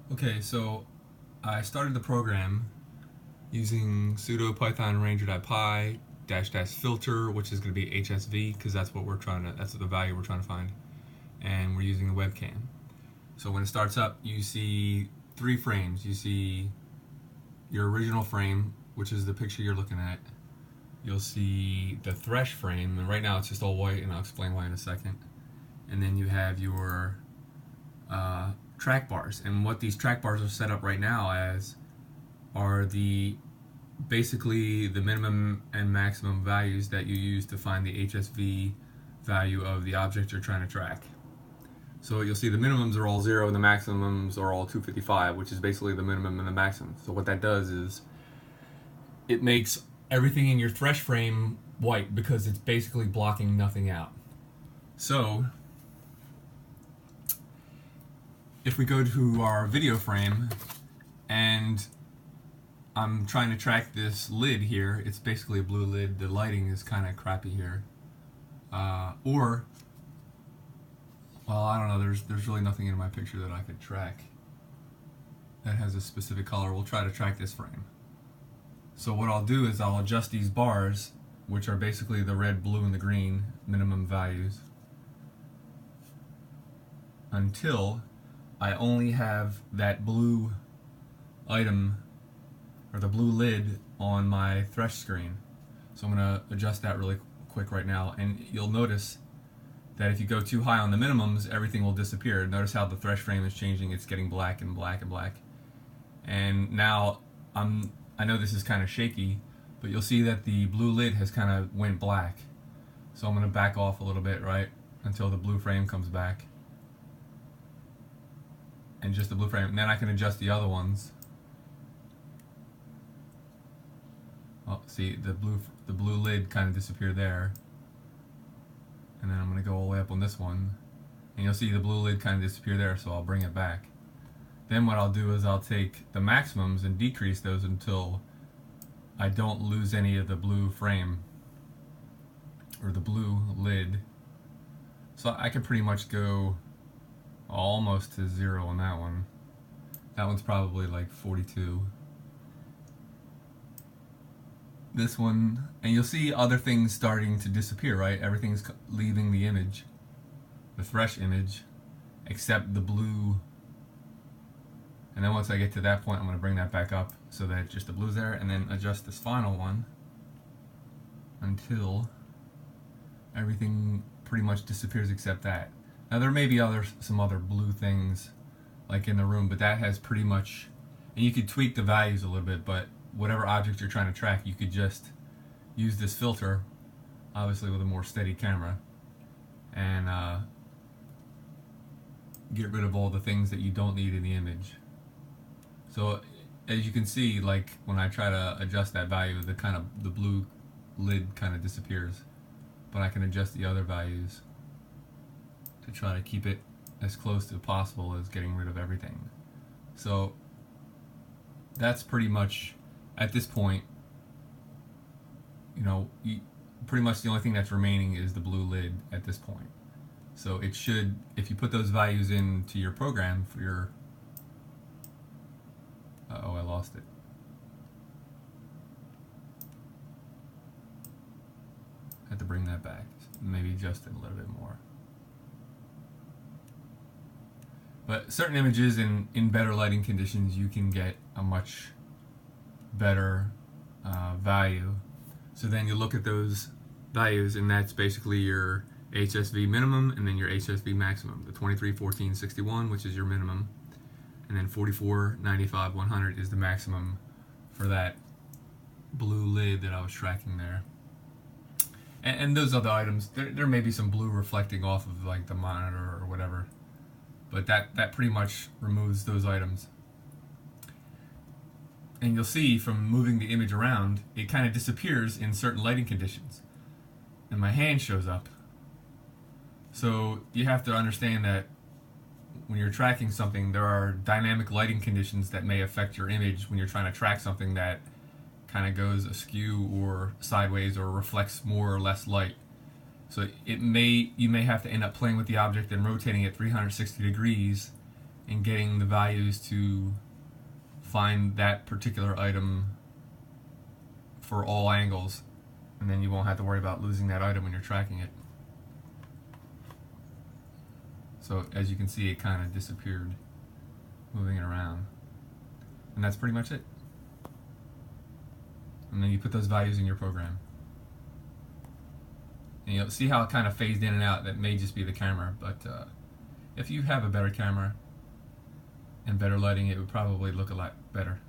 Okay, so I started the program using sudo python ranger.py dash filter, which is going to be HSV because that's the value we're trying to find, and we're using the webcam. So when it starts up, you see three frames. You see your original frame, which is the picture you're looking at. You'll see the thresh frame, and right now it's just all white, and I'll explain why in a second. And then you have your track bars, and what these track bars are set up right now as are basically the minimum and maximum values that you use to find the HSV value of the object you're trying to track. So you'll see the minimums are all 0 and the maximums are all 255, which is basically the minimum and the maximum. So what that does is it makes everything in your thresh frame white because it's basically blocking nothing out. So if we go to our video frame and I'm trying to track this lid here, it's basically a blue lid. The lighting is kind of crappy here. Well, I don't know, there's really nothing in my picture that I could track that has a specific color. We'll try to track this frame. So what I'll do is I'll adjust these bars, which are basically the red, blue, and the green minimum values, until I only have that blue item or the blue lid on my thresh screen. So I'm going to adjust that really quick right now, and you'll notice that if you go too high on the minimums, everything will disappear. Notice how the thresh frame is changing. It's getting black and black and black. And now I know this is kind of shaky, but you'll see that the blue lid has kind of went black. So I'm going to back off a little bit, right, until the blue frame comes back. And just the blue frame. And then I can adjust the other ones. Oh, see, the blue lid kind of disappeared there. And then I'm going to go all the way up on this one. And you'll see the blue lid kind of disappear there, so I'll bring it back. Then what I'll do is I'll take the maximums and decrease those until I don't lose any of the blue frame or the blue lid. So I can pretty much go almost to 0 on that one. That one's probably like 42. This one, and you'll see other things starting to disappear, right? Everything's leaving the image, the thresh image, except the blue. And then once I get to that point, I'm going to bring that back up so that just the blue's there, and then adjust this final one until everything pretty much disappears except that. Now there may be some other blue things like in the room, but that has pretty much, and you could tweak the values a little bit, but whatever object you're trying to track, you could just use this filter, obviously with a more steady camera, and get rid of all the things that you don't need in the image. So as you can see, like when I try to adjust that value, the blue lid kind of disappears, but I can adjust the other values to try to keep it as close to possible as getting rid of everything. So that's pretty much, at this point, pretty much the only thing that's remaining is the blue lid at this point. So it should, if you put those values into your program for your, oh, I lost it. I have to bring that back, maybe adjust it a little bit more. But certain images in better lighting conditions, you can get a much better value. So then you look at those values, and that's basically your HSV minimum and then your HSV maximum. The 23, 14, 61, which is your minimum, and then 44, 95, 100 is the maximum for that blue lid that I was tracking there. And those other items, there may be some blue reflecting off of like the monitor or whatever, but that pretty much removes those items. And you'll see from moving the image around, it kind of disappears in certain lighting conditions. And my hand shows up. So you have to understand that when you're tracking something, there are dynamic lighting conditions that may affect your image when you're trying to track something that kind of goes askew or sideways or reflects more or less light. So you may have to end up playing with the object and rotating it 360 degrees and getting the values to find that particular item for all angles, and then you won't have to worry about losing that item when you're tracking it. So as you can see, it kind of disappeared moving it around, and that's pretty much it. And then you put those values in your program, and you'll see how it kind of phased in and out. That may just be the camera, but if you have a better camera and better lighting, it would probably look a lot better.